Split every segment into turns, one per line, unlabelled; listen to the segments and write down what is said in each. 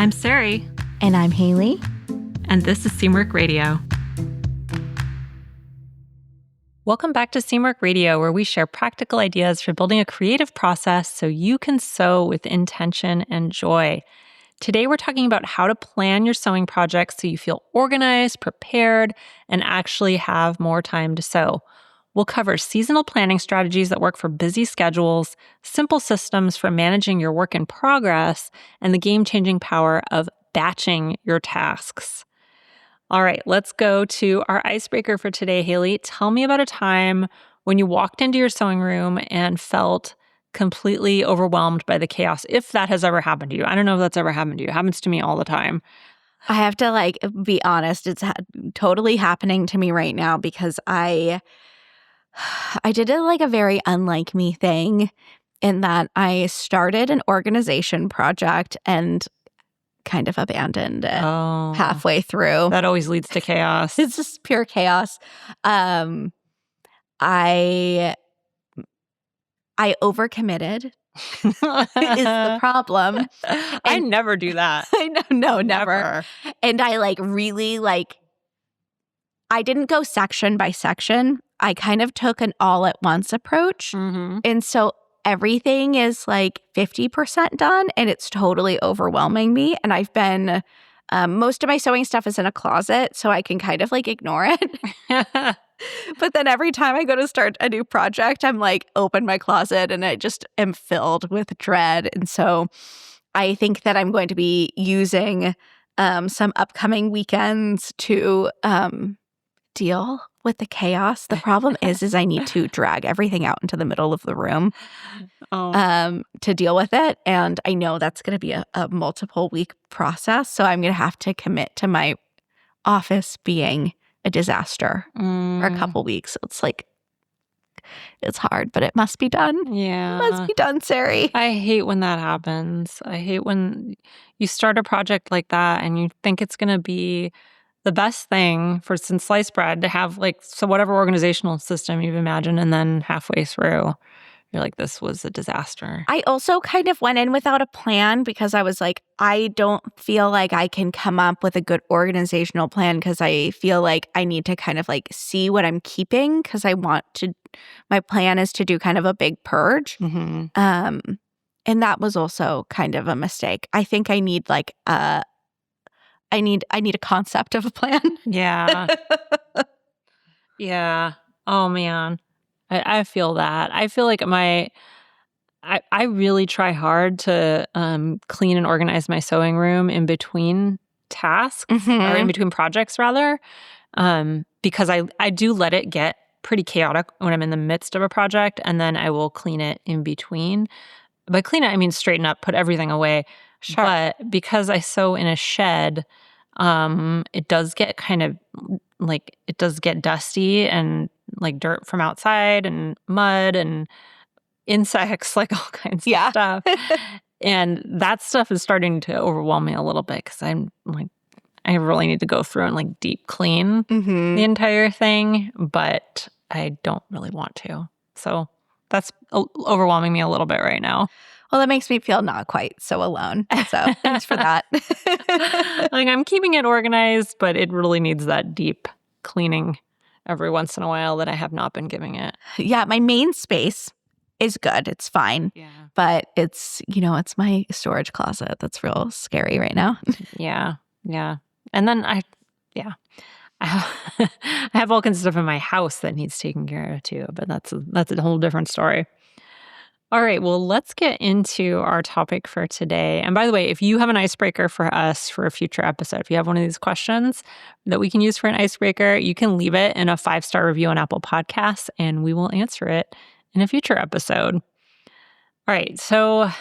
I'm Sari.
And I'm Haley.
And this is Seamwork Radio. Welcome back to Seamwork Radio, where we share practical ideas for building a creative process so you can sew with intention and joy. Today, we're talking about how to plan your sewing projects so you feel organized, prepared, and actually have more time to sew. We'll cover seasonal planning strategies that work for busy schedules, simple systems for managing your work in progress, and the game-changing power of batching your tasks. All right, let's go to our icebreaker for today, Haley. Tell me about a time when you walked into your sewing room and felt completely overwhelmed by the chaos, if that has ever happened to you. I don't know if that's ever happened to you. It happens to me all the time.
I have to be honest. It's totally happening to me right now because I did a very unlike me thing in that I started an organization project and kind of abandoned it halfway through.
That always leads to chaos.
It's just pure chaos. I overcommitted is the problem.
I never do that.
I know, no, never. And I I didn't go section by section. I kind of took an all at once approach.
Mm-hmm.
And so everything is 50% done and it's totally overwhelming me. And I've been, most of my sewing stuff is in a closet, so I can kind of ignore it. But then every time I go to start a new project, I'm open my closet and I just am filled with dread. And so I think that I'm going to be using some upcoming weekends to deal with the chaos. The problem is I need to drag everything out into the middle of the room to deal with it. And I know that's going to be a multiple week process. So I'm going to have to commit to my office being a disaster for a couple weeks. It's hard, but it must be done.
Yeah.
It must be done, Sari.
I hate when that happens. I hate when you start a project like that and you think it's going to be the best thing for since sliced bread to have so whatever organizational system you've imagined, and then halfway through you're like, this was a disaster.
I also kind of went in without a plan because I was I don't feel like I can come up with a good organizational plan because I feel like I need to kind of see what I'm keeping because my plan is to do kind of a big purge.
Mm-hmm.
And that was also kind of a mistake. I think I need I need a concept of a plan.
Yeah. Yeah. Oh, man. I feel that. I feel like I really try hard to clean and organize my sewing room in between tasks, or in between projects, rather, because I do let it get pretty chaotic when I'm in the midst of a project, and then I will clean it in between. By clean it, I mean straighten up, put everything away.
Sure.
But because I sew in a shed, it does get kind of it does get dusty and dirt from outside and mud and insects, all kinds of stuff. And that stuff is starting to overwhelm me a little bit because I'm I really need to go through and deep clean the entire thing, but I don't really want to. So that's overwhelming me a little bit right now.
Well, that makes me feel not quite so alone. So thanks for that.
I'm keeping it organized, but it really needs that deep cleaning every once in a while that I have not been giving it.
Yeah, my main space is good. It's fine.
Yeah. But
it's it's my storage closet that's real scary right now.
Yeah. Yeah. And then I have all kinds of stuff in my house that needs taken care of too, but that's a whole different story. All right, well, let's get into our topic for today. And by the way, if you have an icebreaker for us for a future episode, if you have one of these questions that we can use for an icebreaker, you can leave it in a 5-star review on Apple Podcasts, and we will answer it in a future episode. All right, so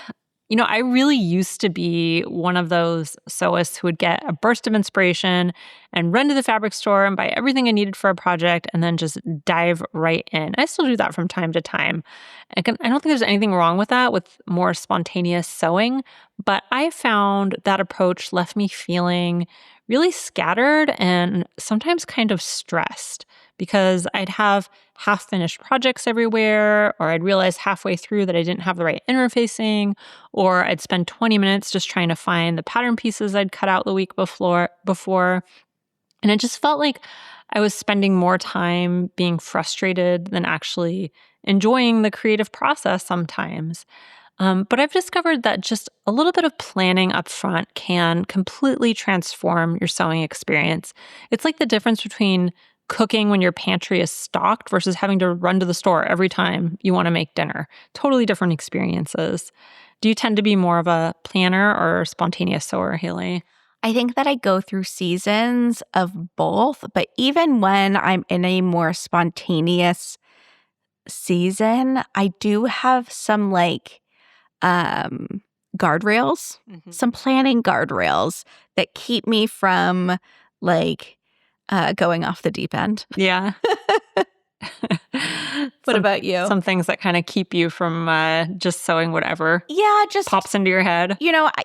I really used to be one of those sewists who would get a burst of inspiration and run to the fabric store and buy everything I needed for a project and then just dive right in. I still do that from time to time. I don't think there's anything wrong with that, with more spontaneous sewing, but I found that approach left me feeling really scattered and sometimes kind of stressed because I'd have half-finished projects everywhere, or I'd realize halfway through that I didn't have the right interfacing, or I'd spend 20 minutes just trying to find the pattern pieces I'd cut out the week before. And it just felt like I was spending more time being frustrated than actually enjoying the creative process sometimes. But I've discovered that just a little bit of planning up front can completely transform your sewing experience. It's like the difference between cooking when your pantry is stocked versus having to run to the store every time you want to make dinner. Totally different experiences. Do you tend to be more of a planner or spontaneous sewer, Haley?
I think that I go through seasons of both, but even when I'm in a more spontaneous season, I do have some guardrails, some planning guardrails that keep me from like going off the deep end.
Yeah.
What about you?
Some things that kind of keep you from just sewing whatever
Yeah, just
pops into your head.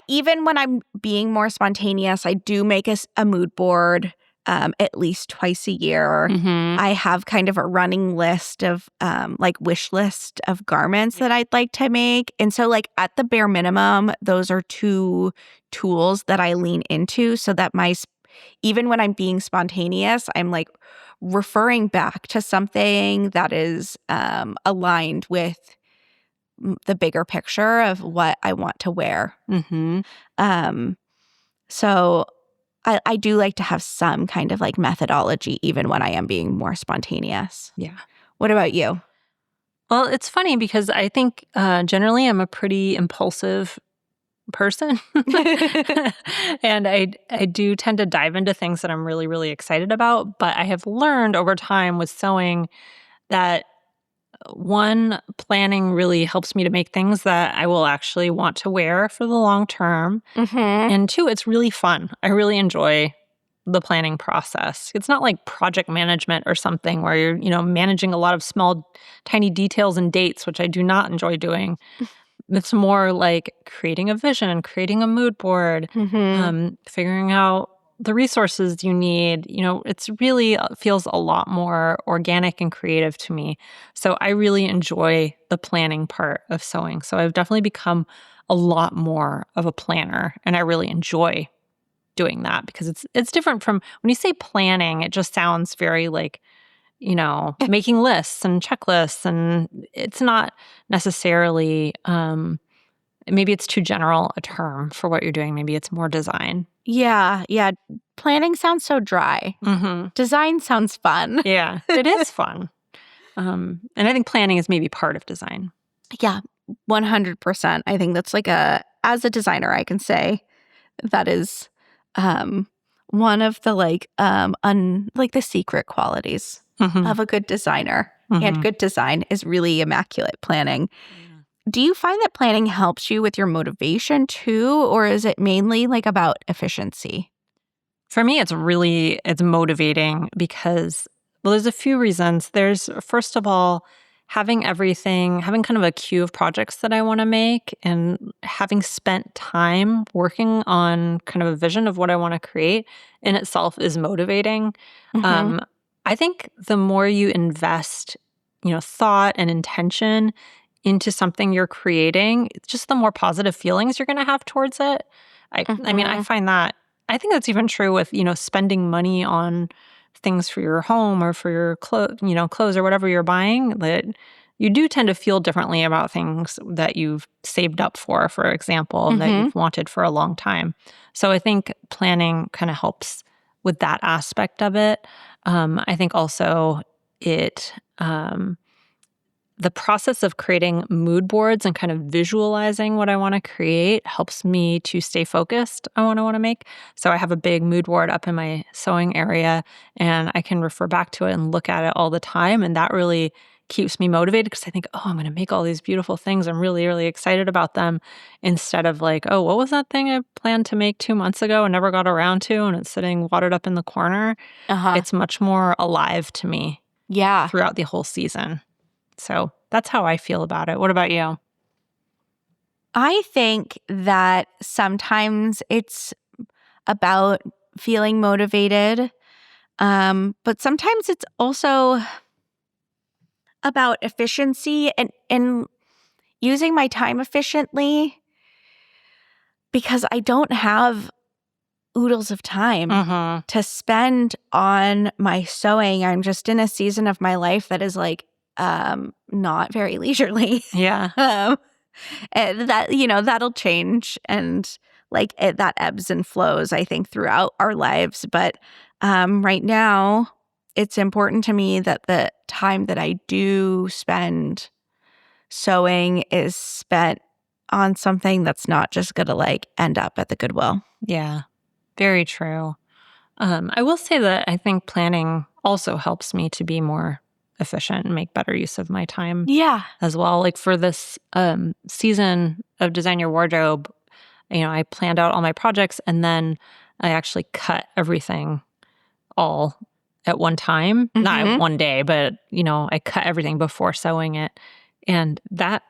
even when I'm being more spontaneous, I do make a mood board at least twice a year.
Mm-hmm.
I have kind of a running list of wish list of garments that I'd like to make. And so at the bare minimum, those are two tools that I lean into so that even when I'm being spontaneous, I'm referring back to something that is aligned with the bigger picture of what I want to wear.
Mm-hmm.
So I do like to have some kind of methodology even when I am being more spontaneous.
Yeah.
What about you?
Well, it's funny because I think generally I'm a pretty impulsive person. And I do tend to dive into things that I'm really, really excited about. But I have learned over time with sewing that one, planning really helps me to make things that I will actually want to wear for the long term.
Mm-hmm.
And two, it's really fun. I really enjoy the planning process. It's not like project management or something where you're, managing a lot of small, tiny details and dates, which I do not enjoy doing. It's more like creating a vision, creating a mood board,
Mm-hmm.
figuring out the resources you need. It's really feels a lot more organic and creative to me. So I really enjoy the planning part of sewing. So I've definitely become a lot more of a planner, and I really enjoy doing that because it's different from when you say planning, it just sounds very making lists and checklists, and it's not necessarily maybe it's too general a term for what you're doing. Maybe it's more design.
Yeah. Planning sounds so dry.
Mm-hmm.
Design sounds fun.
Yeah, it is fun. And I think planning is maybe part of design.
Yeah, 100%. I think that's as a designer, I can say that is one of the the secret qualities
Mm-hmm.
of a good designer.
Mm-hmm.
And good design is really immaculate planning.
Yeah.
Do you find that planning helps you with your motivation too, or is it mainly about efficiency?
For me, it's motivating because, well, there's a few reasons. There's, first of all, having kind of a queue of projects that I want to make, and having spent time working on kind of a vision of what I want to create in itself is motivating.
Mm-hmm.
I think the more you invest, thought and intention into something you're creating, it's just the more positive feelings you're going to have towards it. I mean, I find that I think that's even true with, spending money on things for your home or for your clothes or whatever you're buying, that you do tend to feel differently about things that you've saved up for example, that
Mm-hmm.
you've wanted for a long time. So I think planning kind of helps with that aspect of it. I think also it, the process of creating mood boards and kind of visualizing what I want to create helps me to stay focused on what I want to make. So I have a big mood board up in my sewing area, and I can refer back to it and look at it all the time. And that really keeps me motivated because I think, oh, I'm going to make all these beautiful things. I'm really, really excited about them, instead of oh, what was that thing I planned to make 2 months ago and never got around to, and it's sitting watered up in the corner.
Uh-huh.
It's much more alive to me throughout the whole season. So that's how I feel about it. What about you?
I think that sometimes it's about feeling motivated. But sometimes it's also about efficiency and using my time efficiently because I don't have oodles of time to spend on my sewing. I'm just in a season of my life that is like not very leisurely.
Yeah.
And that, that'll change and that ebbs and flows, I think, throughout our lives. But right now, it's important to me that the time that I do spend sewing is spent on something that's not just going to end up at the Goodwill.
Yeah. Very true. I will say that I think planning also helps me to be more efficient and make better use of my time
Yeah.
as well. Like for this season of Design Your Wardrobe, I planned out all my projects and then I actually cut everything all at one time. Not at one day, but I cut everything before sewing it. And that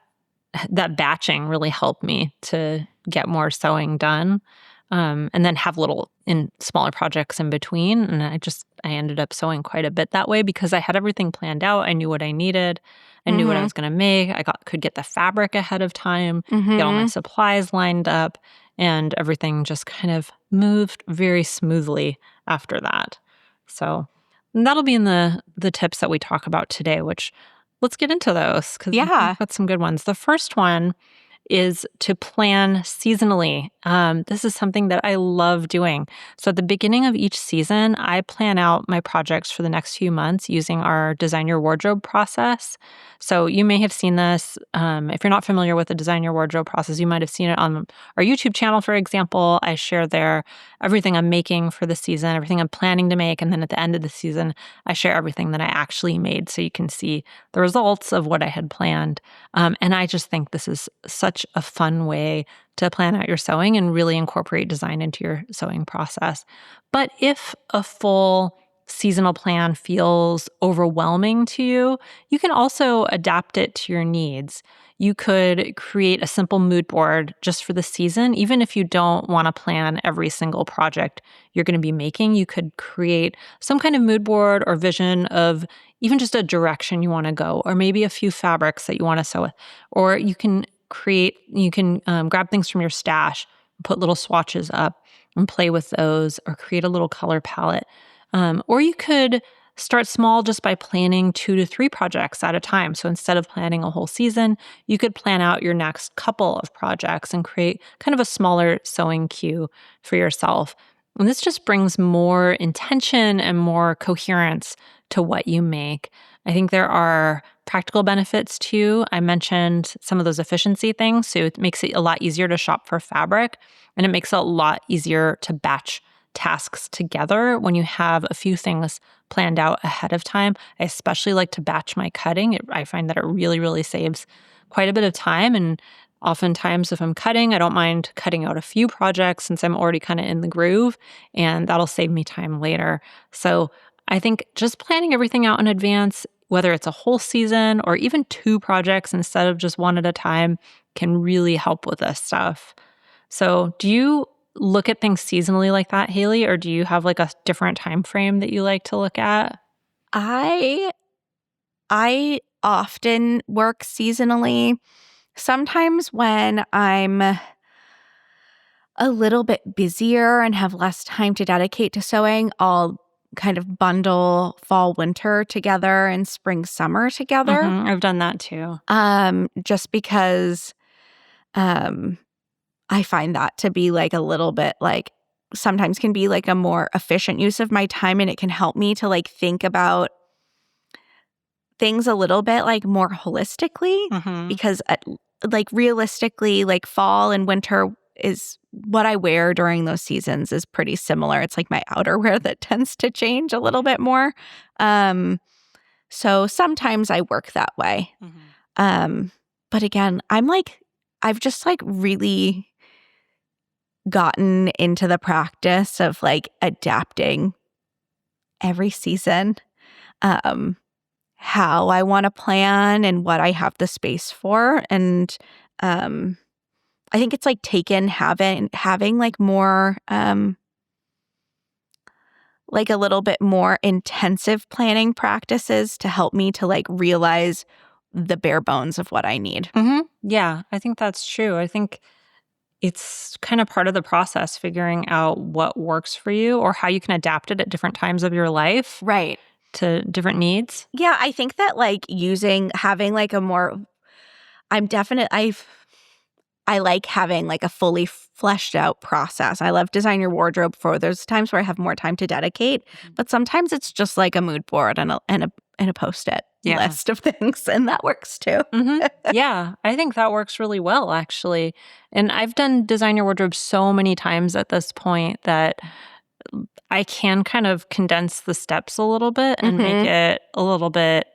batching really helped me to get more sewing done. And then have little in smaller projects in between. And I ended up sewing quite a bit that way because I had everything planned out. I knew what I needed. I knew what I was going to make. Could get the fabric ahead of time, get all my supplies lined up, and everything just kind of moved very smoothly after that. So that'll be in the tips that we talk about today, which let's get into those because we've got some good ones. The first one is to plan seasonally. This is something that I love doing. So at the beginning of each season, I plan out my projects for the next few months using our Design Your Wardrobe process. So you may have seen this. If you're not familiar with the Design Your Wardrobe process, you might have seen it on our YouTube channel, for example. I share there everything I'm making for the season, everything I'm planning to make. And then at the end of the season, I share everything that I actually made so you can see the results of what I had planned. And I just think this is such a fun way to plan out your sewing and really incorporate design into your sewing process. But if a full seasonal plan feels overwhelming to you, you can also adapt it to your needs. You could create a simple mood board just for the season. Even if you don't want to plan every single project you're going to be making, you could create some kind of mood board or vision of even just a direction you want to go, or maybe a few fabrics that you want to sew with. Or you can grab things from your stash, put little swatches up and play with those, or create a little color palette. Or you could start small just by planning 2 to 3 projects at a time. So instead of planning a whole season, you could plan out your next couple of projects and create kind of a smaller sewing queue for yourself. And this just brings more intention and more coherence to what you make. I think there are practical benefits too. I mentioned some of those efficiency things. So it makes it a lot easier to shop for fabric, and it makes it a lot easier to batch tasks together when you have a few things planned out ahead of time. I especially like to batch my cutting. I find that it really, really saves quite a bit of time. And oftentimes, if I'm cutting, I don't mind cutting out a few projects since I'm already kind of in the groove, and that'll save me time later. So I think just planning everything out in advance, whether it's a whole season or even 2 projects instead of just one at a time, can really help with this stuff. So do you look at things seasonally like that, Haley, or do you have like a different time frame that you like to look at?
I often work seasonally. Sometimes when I'm a little bit busier and have less time to dedicate to sewing, I'll kind of bundle fall, winter together and spring, summer together.
I've done that too.
Just because I find that to be a little bit sometimes can be a more efficient use of my time, and it can help me to think about things a little bit more holistically, because realistically, fall and winter is what I wear during those seasons is pretty similar. It's my outerwear that tends to change a little bit more. So sometimes I work that way. But again, I've just really gotten into the practice of adapting every season, how I want to plan and what I have the space for. And I think it's having more like a little bit more intensive planning practices to help me to like realize the bare bones of what I need.
Yeah, I think that's true. I think it's kind of part of the process, figuring out what works for you or how you can adapt it at different times of your life
Right.
to different needs.
Yeah, I think that like having like a more, I like having like a fully fleshed out process. I love design your wardrobe for there's times where I have more time to dedicate, but sometimes it's just like a mood board and a post-it list of things, and that works too.
Yeah, I think that works really well, actually. And I've done design your wardrobe so many times at this point that I can kind of condense the steps a little bit and make it a little bit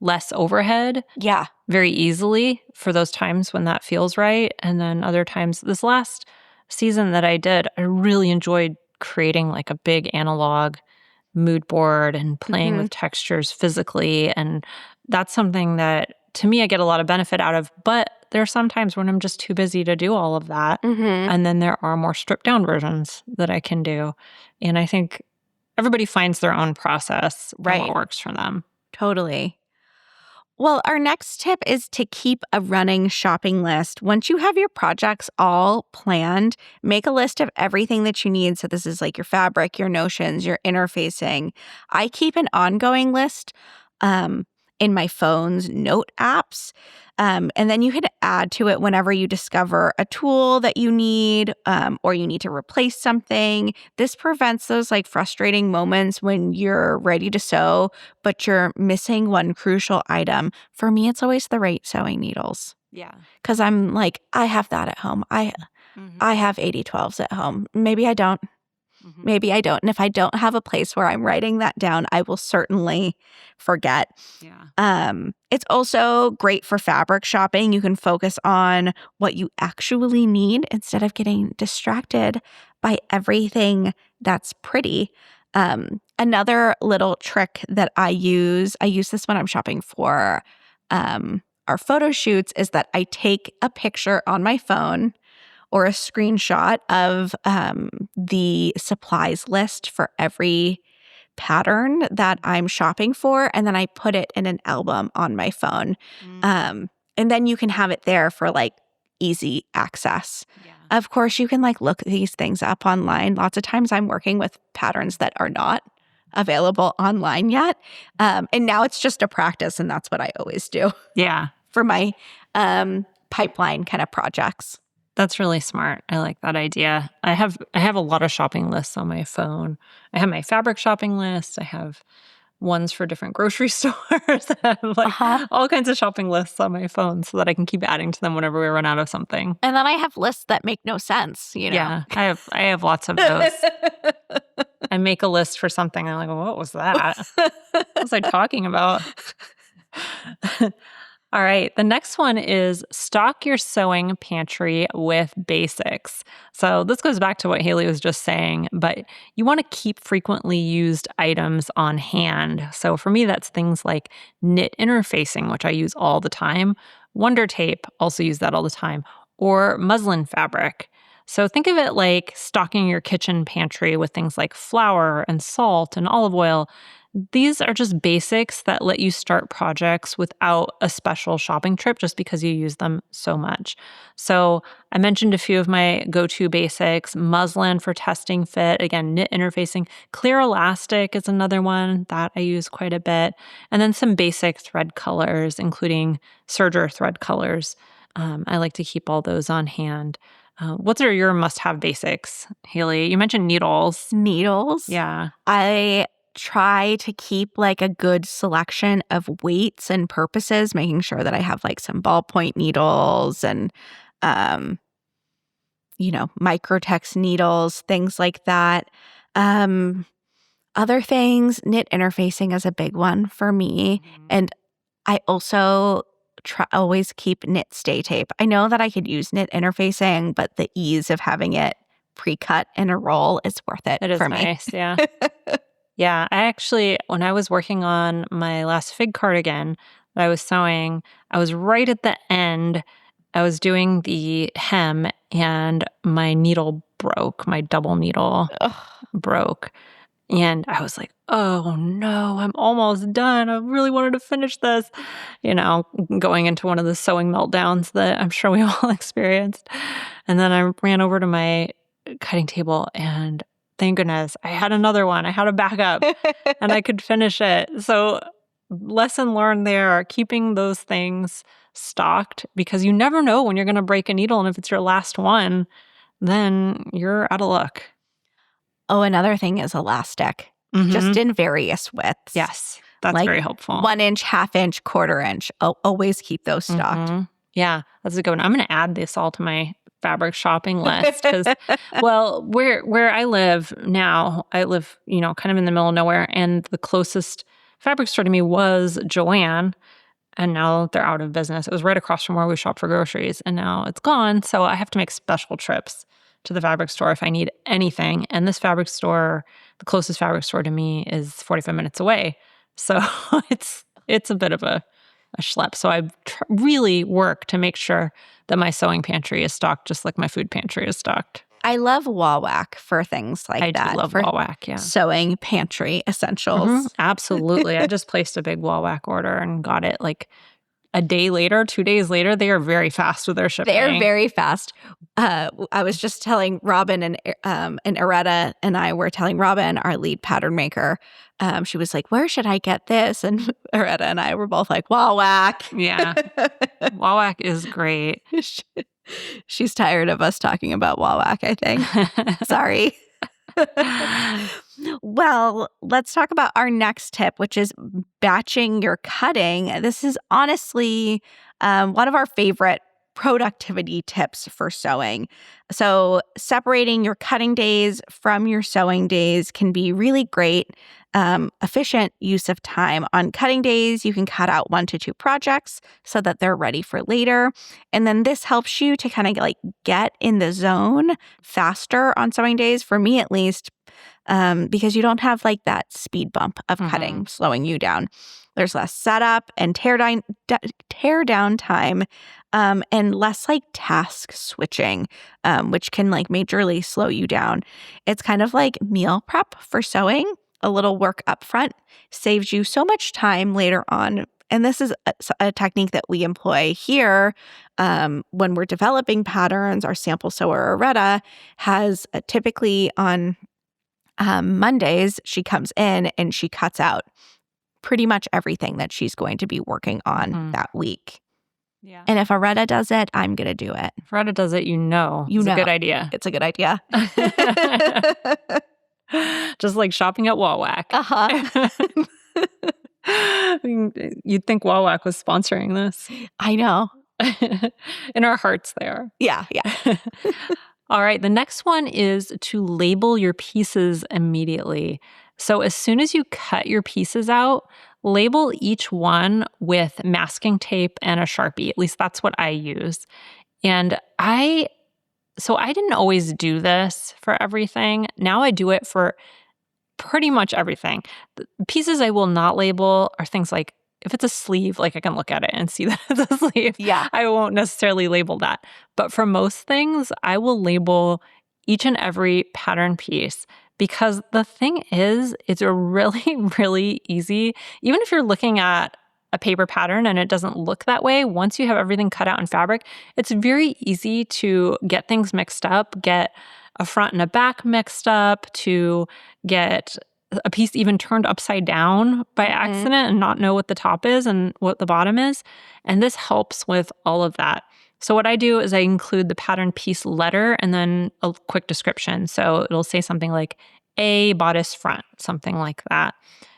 less overhead.
Yeah.
Very easily for those times when that feels right. And then other times, this last season that I did, I really enjoyed creating like a big analog mood board and playing with textures physically. And that's something that to me I get a lot of benefit out of. But there are some times when I'm just too busy to do all of that. And then there are more stripped down versions that I can do. And I think everybody finds their own process and what works for them.
Totally. Well, our next tip is to keep a running shopping list. Once you have your projects all planned, make a list of everything that you need. So this is like your fabric, your notions, your interfacing. I keep an ongoing list in my phone's note apps. And then you can add to it whenever you discover a tool that you need or you need to replace something. This prevents those like frustrating moments when you're ready to sew, but you're missing one crucial item. For me, it's always the right sewing needles.
Yeah.
Because I'm like, I have that at home. I have 80/12s at home. Maybe I don't. Maybe I don't. And if I don't have a place where I'm writing that down, I will certainly forget.
Yeah.
It's also great for fabric shopping. You can focus on what you actually need instead of getting distracted by everything that's pretty. Another little trick that I use this when I'm shopping for our photo shoots, is that I take a picture on my phone or a screenshot of the supplies list for every pattern that I'm shopping for, and then I put it in an album on my phone. And then you can have it there for like easy access. Yeah. Of course, you can like look these things up online. Lots of times I'm working with patterns that are not available online yet. And now it's just a practice, and that's what I always do.
Yeah.
For my pipeline kind of projects.
That's really smart. I like that idea. I have a lot of shopping lists on my phone. I have my fabric shopping list. I have ones for different grocery stores. I have like all kinds of shopping lists on my phone so that I can keep adding to them whenever we run out of something.
And then I have lists that make no sense, you know.
Yeah, I have lots of those. I make a list for something. I'm like, well, what was that? What was I talking about? All right. The next one is stock your sewing pantry with basics. So this goes back to what Haley was just saying, but you want to keep frequently used items on hand. So for me, that's things like knit interfacing, which I use all the time. Wonder tape, also use that all the time, or muslin fabric. So think of it like stocking your kitchen pantry with things like flour and salt and olive oil. These are just basics that let you start projects without a special shopping trip just because you use them so much. So I mentioned a few of my go-to basics. Muslin for testing fit. Again, knit interfacing. Clear elastic is another one that I use quite a bit. And then some basic thread colors, including serger thread colors. I like to keep all those on hand. What are your must-have basics, Haley? You mentioned needles.
Needles?
Yeah.
I try to keep like a good selection of weights and purposes, making sure that I have like some ballpoint needles and, microtex needles, things like that. Other things, knit interfacing is a big one for me. And I also always keep knit stay tape. I know that I could use knit interfacing, but the ease of having it pre-cut in a roll is worth it for me.
Nice, yeah. Yeah, I actually, when I was working on my last fig cardigan that I was sewing, I was right at the end. I was doing the hem and my needle broke. My double needle broke. And I was like, oh no, I'm almost done. I really wanted to finish this, going into one of the sewing meltdowns that I'm sure we all experienced. And then I ran over to my cutting table and thank goodness I had another one. I had a backup and I could finish it. So lesson learned there, keeping those things stocked because you never know when you're going to break a needle. And if it's your last one, then you're out of luck.
Oh, another thing is elastic, just in various widths.
Yes, that's very helpful.
1 inch, half inch, quarter inch. I'll always keep those stocked.
Yeah, that's a good one. I'm going to add this all to my fabric shopping list because, well, where I live now, I live, kind of in the middle of nowhere, and the closest fabric store to me was Joann, and now they're out of business. It was right across from where we shop for groceries, and now it's gone, so I have to make special trips to the fabric store if I need anything. And this fabric store, the closest fabric store to me, is 45 minutes away. So it's a bit of a schlep. So I really work to make sure that my sewing pantry is stocked just like my food pantry is stocked.
I love Wawak for things like that.
I do love Wawak, yeah.
Sewing pantry essentials.
Absolutely. I just placed a big Wawak order and got it like a day later, 2 days later. They are very fast with their shipping.
They're very fast. I was just telling Robin and Aretta and I were telling Robin, our lead pattern maker, she was like, where should I get this? And Aretta and I were both like, Wawak.
Yeah. Wawak is great.
She's tired of us talking about Wawak, I think. Sorry. Well, let's talk about our next tip, which is batching your cutting. This is honestly one of our favorite productivity tips for sewing. So separating your cutting days from your sewing days can be really great, efficient use of time. On cutting days, you can cut out 1 to 2 projects so that they're ready for later. And then this helps you to kind of like get in the zone faster on sewing days, for me at least, because you don't have like that speed bump of cutting slowing you down. There's less setup and tear down time, and less like task switching, which can like majorly slow you down. It's kind of like meal prep for sewing. A little work up front saves you so much time later on. And this is a technique that we employ here when we're developing patterns. Our sample sewer, Aretta, has typically on Mondays, she comes in and she cuts out pretty much everything that she's going to be working on that week. Yeah. And if Aretta does it, I'm going to do it.
If Aretta does it, it's a good idea.
It's a good idea.
Just like shopping at Wawak. You'd think Wawak was sponsoring this.
I know.
In our hearts they are.
Yeah.
All right, the next one is to label your pieces immediately. So as soon as you cut your pieces out, label each one with masking tape and a Sharpie. At least that's what I use. And I didn't always do this for everything. Now I do it for pretty much everything. The pieces I will not label are things like, if it's a sleeve, like I can look at it and see that it's a sleeve.
Yeah.
I won't necessarily label that. But for most things, I will label each and every pattern piece, because the thing is, it's really, really easy. Even if you're looking at a paper pattern and it doesn't look that way, once you have everything cut out in fabric, it's very easy to get things mixed up, get a front and a back mixed up, to get a piece even turned upside down by accident and not know what the top is and what the bottom is. And this helps with all of that. So what I do is I include the pattern piece letter and then a quick description. So it'll say something like a bodice front, something like that.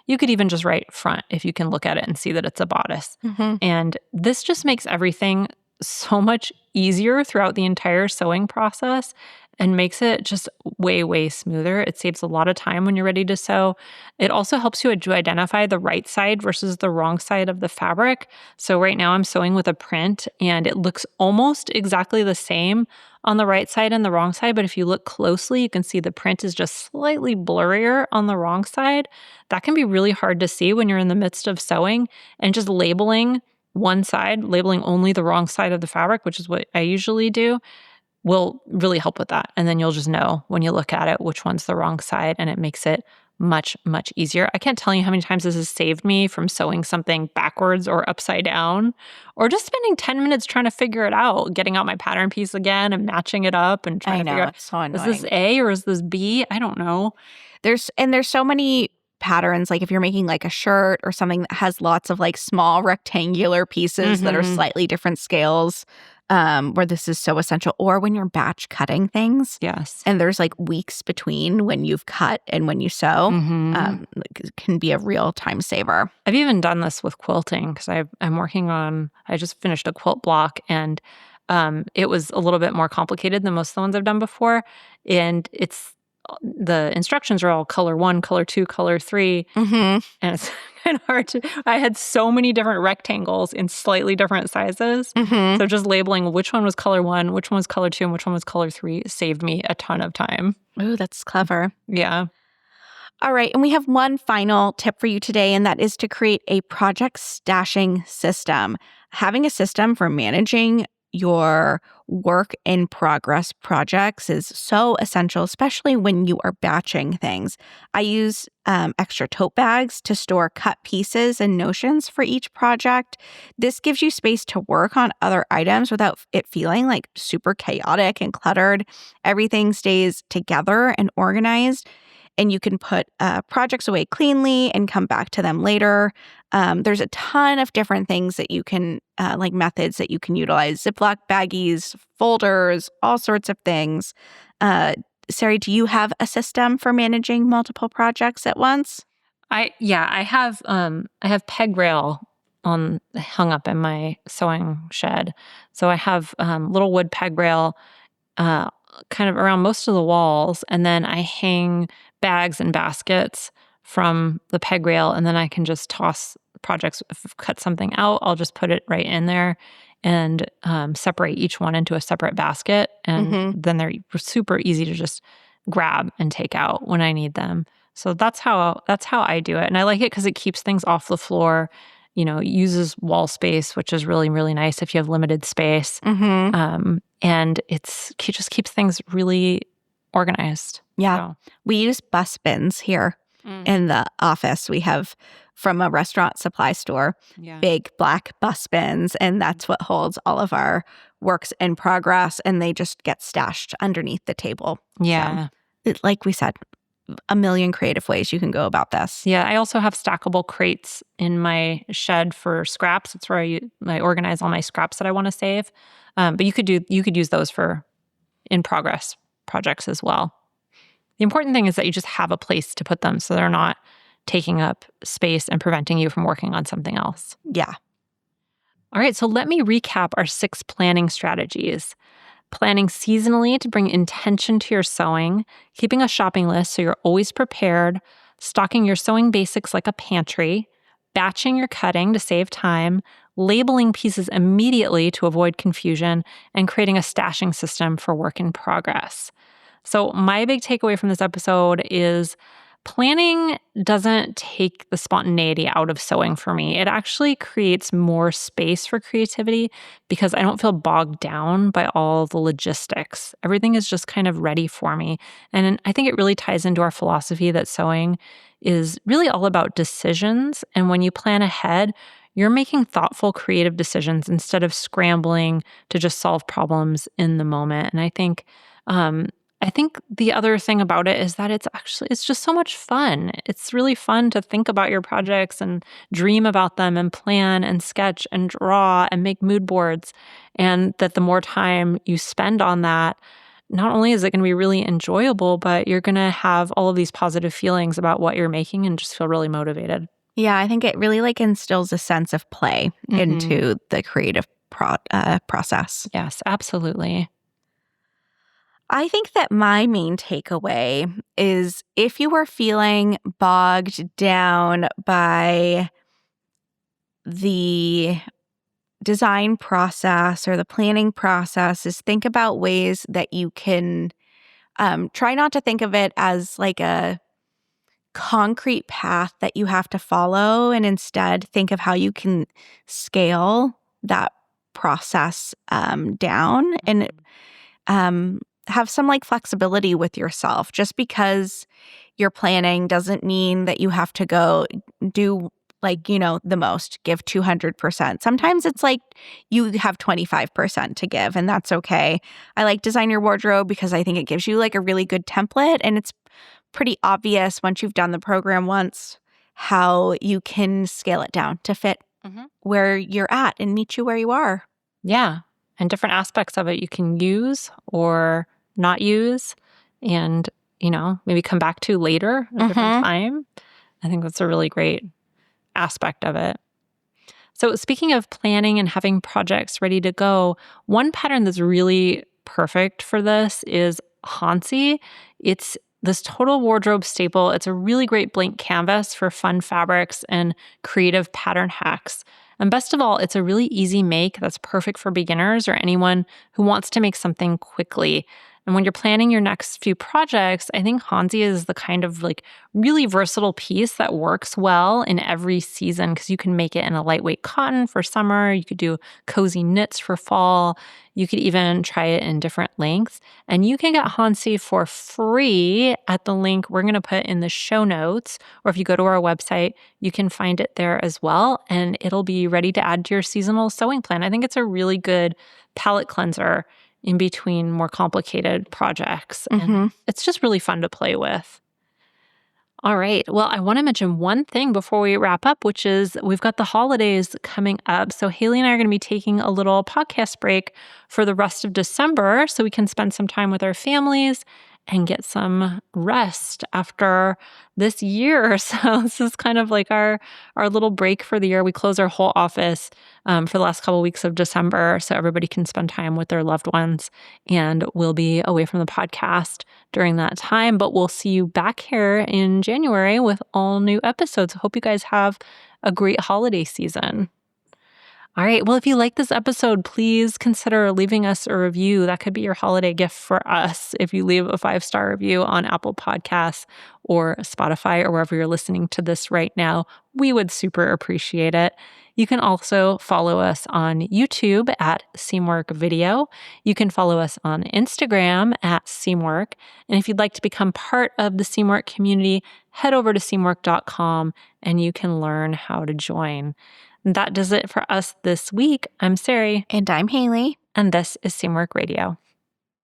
You could even just write front if you can look at it and see that it's a bodice. And this just makes everything so much easier throughout the entire sewing process and makes it just way, way smoother. It saves a lot of time when you're ready to sew. It also helps you to identify the right side versus the wrong side of the fabric. So right now I'm sewing with a print and it looks almost exactly the same on the right side and the wrong side. But if you look closely, you can see the print is just slightly blurrier on the wrong side. That can be really hard to see when you're in the midst of sewing, and just labeling one side, labeling only the wrong side of the fabric, which is what I usually do, will really help with that. And then you'll just know when you look at it which one's the wrong side, and it makes it much, much easier. I can't tell you how many times this has saved me from sewing something backwards or upside down, or just spending 10 minutes trying to figure it out, getting out my pattern piece again and matching it up and trying
I
to figure
know,
out,
it's so
is this
annoying.
A or is this B? I don't know.
There's so many patterns, like if you're making like a shirt or something that has lots of like small rectangular pieces that are
Mhm.
slightly different scales, where this is so essential. Or when you're batch cutting things
Yes.
and there's like weeks between when you've cut and when you sew,
Mhm.
it can be a real time saver.
I've even done this with quilting because I'm working on, I just finished a quilt block, and it was a little bit more complicated than most of the ones I've done before. And the instructions are all color 1, color 2, color 3.
Mm-hmm.
And it's kind of hard to, I had so many different rectangles in slightly different sizes.
Mm-hmm.
So just labeling which one was color 1, which one was color 2, and which one was color 3 saved me a ton of time.
Ooh, that's clever.
Yeah.
All right. And we have one final tip for you today, and that is to create a project stashing system. Having a system for managing your work in progress projects is so essential, especially when you are batching things. I use extra tote bags to store cut pieces and notions for each project. This gives you space to work on other items without it feeling like super chaotic and cluttered. Everything stays together and organized, and you can put projects away cleanly and come back to them later. There's a ton of different things that you can, like methods that you can utilize: Ziploc baggies, folders, all sorts of things. Sari, do you have a system for managing multiple projects at once?
I have peg rail on hung up in my sewing shed. So I have little wood peg rail uh, kind of around most of the walls, and then I hang bags and baskets from the peg rail, and then I can just toss projects. If I've cut something out, I'll just put it right in there and separate each one into a separate basket, and
Mm-hmm.
then they're super easy to just grab and take out when I need them. So that's how I do it, and I like it because it keeps things off the floor. It uses wall space, which is really, really nice if you have limited space.
Mm-hmm.
And it just keeps things really organized.
Yeah.
So,
We use bus bins here
mm,
in the office. We have, from a restaurant supply store,
yeah.
big black bus bins, and that's what holds all of our works in progress, and they just get stashed underneath the table. So,
Yeah.
like we said, a million creative ways you can go about this.
Yeah. I also have stackable crates in my shed for scraps. It's where I organize all my scraps that I want to save. But you could use those for in progress projects as well. The important thing is that you just have a place to put them so they're not taking up space and preventing you from working on something else.
Yeah.
All right, so let me recap our 6 planning strategies. Planning seasonally to bring intention to your sewing, keeping a shopping list so you're always prepared, stocking your sewing basics like a pantry, batching your cutting to save time, labeling pieces immediately to avoid confusion, and creating a stashing system for work in progress. So, my big takeaway from this episode is planning doesn't take the spontaneity out of sewing for me. It actually creates more space for creativity because I don't feel bogged down by all the logistics. Everything is just kind of ready for me. And I think it really ties into our philosophy that sewing is really all about decisions. And when you plan ahead, you're making thoughtful, creative decisions instead of scrambling to just solve problems in the moment. And um, I think the other thing about it is that it's just so much fun. It's really fun to think about your projects and dream about them and plan and sketch and draw and make mood boards. And that the more time you spend on that, not only is it going to be really enjoyable, but you're going to have all of these positive feelings about what you're making and just feel really motivated.
Yeah, I think it really like instills a sense of play into the creative process.
Yes, absolutely.
I think that my main takeaway is if you are feeling bogged down by the design process or the planning process, is think about ways that you can try not to think of it as like a concrete path that you have to follow, and instead think of how you can scale that process down and have some like flexibility with yourself. Just because your planning doesn't mean that you have to go do the most, give 200%. Sometimes it's like you have 25% to give, and that's okay. I like Design Your Wardrobe because I think it gives you like a really good template, and it's pretty obvious once you've done the program once how you can scale it down to fit where you're at and meet you where you are.
Yeah. And different aspects of it you can use or not use and, maybe come back to later at a different time. I think that's a really great aspect of it. So speaking of planning and having projects ready to go, one pattern that's really perfect for this is Hansi. It's this total wardrobe staple. It's a really great blank canvas for fun fabrics and creative pattern hacks. And best of all, it's a really easy make that's perfect for beginners or anyone who wants to make something quickly. And when you're planning your next few projects, I think Hansi is the kind of really versatile piece that works well in every season because you can make it in a lightweight cotton for summer. You could do cozy knits for fall. You could even try it in different lengths. And you can get Hansi for free at the link we're going to put in the show notes. Or if you go to our website, you can find it there as well. And it'll be ready to add to your seasonal sewing plan. I think it's a really good palette cleanser in between more complicated projects. And it's just really fun to play with. All right. Well, I want to mention one thing before we wrap up, which is we've got the holidays coming up. So Haley and I are going to be taking a little podcast break for the rest of December so we can spend some time with our families and get some rest after this year. So this is kind of like our little break for the year. We close our whole office for the last couple of weeks of December so everybody can spend time with their loved ones. And we'll be away from the podcast during that time. But we'll see you back here in January with all new episodes. Hope you guys have a great holiday season. All right. Well, if you like this episode, please consider leaving us a review. That could be your holiday gift for us if you leave a 5-star review on Apple Podcasts or Spotify or wherever you're listening to this right now. We would super appreciate it. You can also follow us on YouTube at Seamwork Video. You can follow us on Instagram at Seamwork. And if you'd like to become part of the Seamwork community, head over to seamwork.com and you can learn how to join. And that does it for us this week. I'm Sari.
And I'm Haley.
And this is Seamwork Radio.